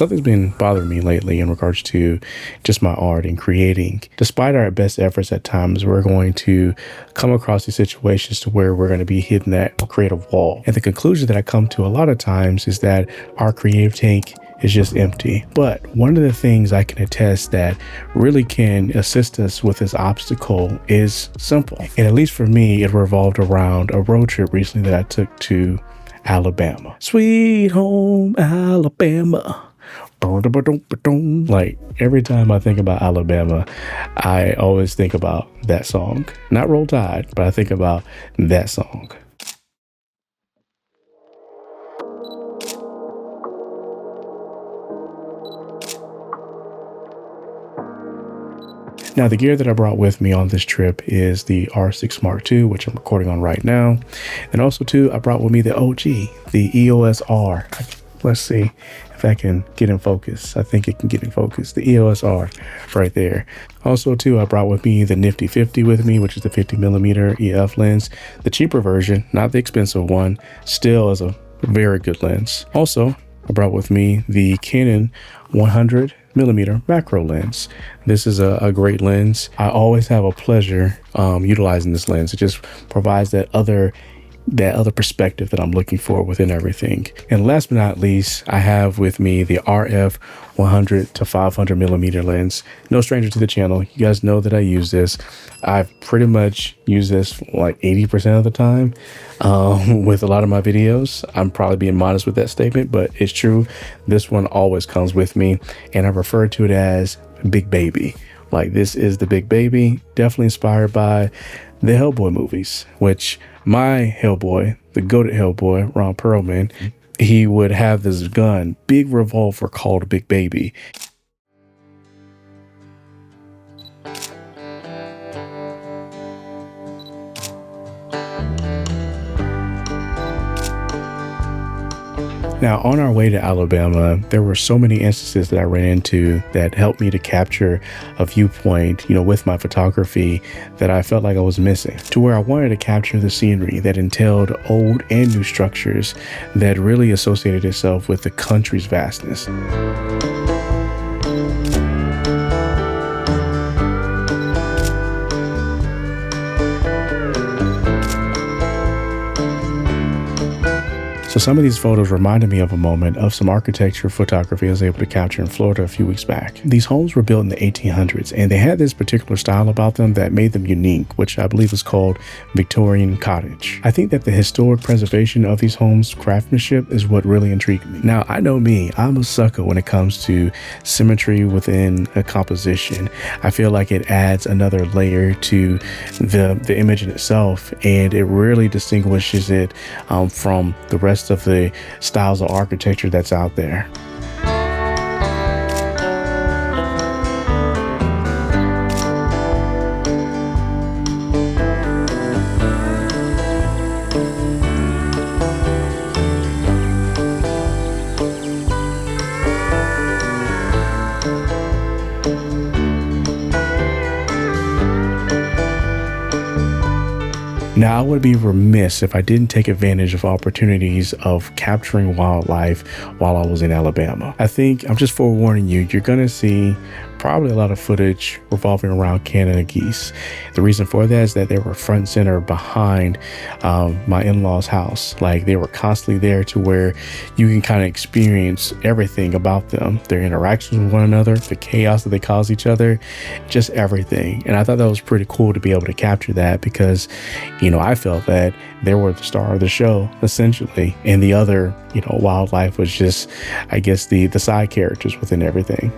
something's been bothering me lately in regards to just my art and creating. Despite our best efforts at times, we're going to come across these situations to where we're going to be hitting that creative wall. And the conclusion that I come to a lot of times is that our creative tank is just empty. But one of the things I can attest that really can assist us with this obstacle is simple. And at least for me, it revolved around a road trip recently that I took to Alabama. Sweet home Alabama. Like every time I think about Alabama, I always think about that song. Not Roll Tide, but I think about that song. Now, the gear that I brought with me on this trip is the R6 Mark II, which I'm recording on right now. And also, too, I brought with me the OG, the EOS R. Let's see if I can get in focus. I think it can get in focus. The EOS R right there. Also, too, I brought with me the Nifty 50 with me, which is the 50mm EF lens. The cheaper version, not the expensive one, still is a very good lens. Also, I brought with me the Canon 100mm macro lens. This is a great lens. I always have a pleasure utilizing this lens. It just provides that other perspective that I'm looking for within everything. And last but not least, I have with me the RF 100 to 500mm lens. No stranger to the channel. You guys know that I use this. I've pretty much used this like 80% of the time with a lot of my videos. I'm probably being modest with that statement, but it's true. This one always comes with me, and I refer to it as Big Baby. Like, this is the Big Baby, definitely inspired by the Hellboy movies, which my Hellboy, the goated Hellboy, Ron Perlman, he would have this gun, big revolver called Big Baby. Now, on our way to Alabama, there were so many instances that I ran into that helped me to capture a viewpoint, with my photography that I felt like I was missing, to where I wanted to capture the scenery that entailed old and new structures that really associated itself with the country's vastness. So some of these photos reminded me of a moment of some architecture photography I was able to capture in Florida a few weeks back. These homes were built in the 1800s, and they had this particular style about them that made them unique, which I believe is called Victorian cottage. I think that the historic preservation of these homes' craftsmanship is what really intrigued me. Now, I know me, I'm a sucker when it comes to symmetry within a composition. I feel like it adds another layer to the image in itself, and it really distinguishes it from the rest of the styles of architecture that's out there. Now, I would be remiss if I didn't take advantage of opportunities of capturing wildlife while I was in Alabama. I think I'm just forewarning you, you're going to see probably a lot of footage revolving around Canada geese. The reason for that is that they were front and center behind my in-laws' house. Like, they were constantly there to where you can kind of experience everything about them, their interactions with one another, the chaos that they cause each other, just everything. And I thought that was pretty cool to be able to capture that because, I felt that they were the star of the show, essentially. And the other, wildlife was just, I guess, the side characters within everything.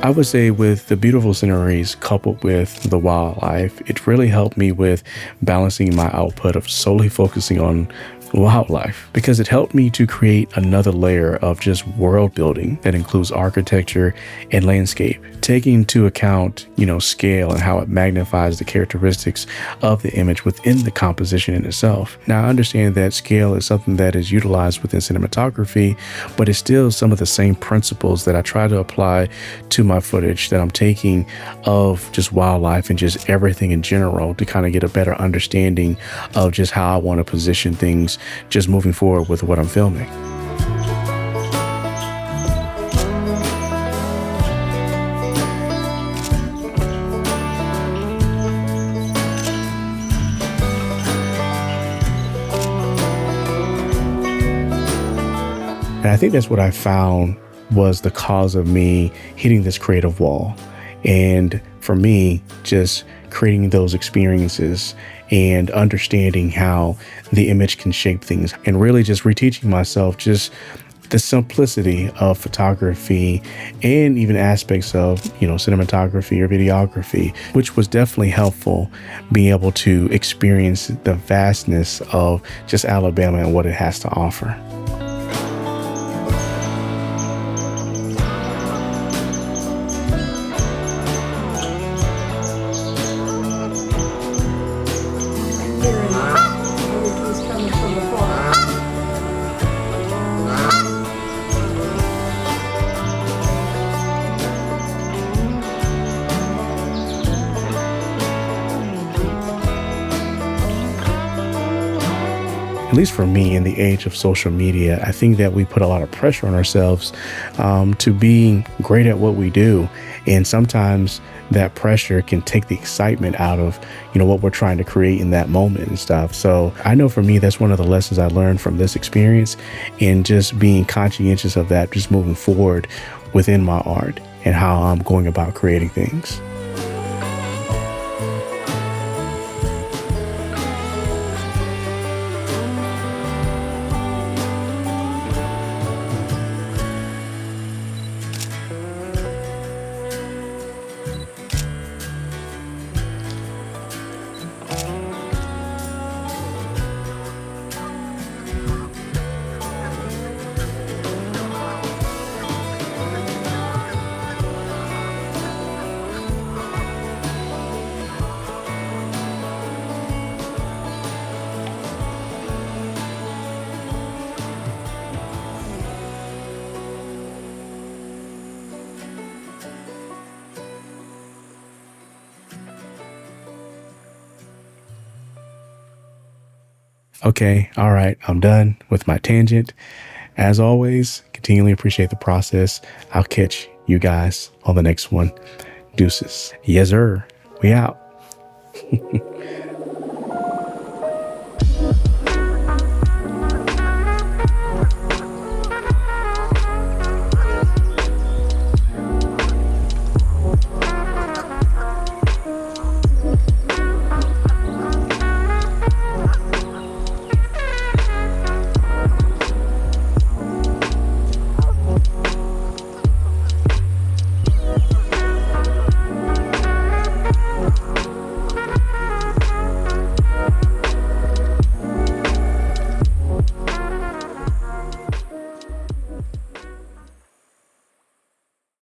I would say with the beautiful sceneries coupled with the wildlife, it really helped me with balancing my output of solely focusing on wildlife, because it helped me to create another layer of just world building that includes architecture and landscape, taking into account, scale and how it magnifies the characteristics of the image within the composition in itself. Now, I understand that scale is something that is utilized within cinematography, but it's still some of the same principles that I try to apply to my footage that I'm taking of just wildlife and just everything in general, to kind of get a better understanding of just how I want to position things just moving forward with what I'm filming. And I think that's what I found was the cause of me hitting this creative wall. And for me, just creating those experiences and understanding how the image can shape things, and really just reteaching myself just the simplicity of photography and even aspects of, cinematography or videography, which was definitely helpful, being able to experience the vastness of just Alabama and what it has to offer. At least for me, in the age of social media, I think that we put a lot of pressure on ourselves to be great at what we do. And sometimes that pressure can take the excitement out of, what we're trying to create in that moment and stuff. So I know for me, that's one of the lessons I learned from this experience, and just being conscientious of that, just moving forward within my art and how I'm going about creating things. Okay, all right, I'm done with my tangent. As always, continually appreciate the process. I'll catch you guys on the next one. Deuces. Yes, sir. We out.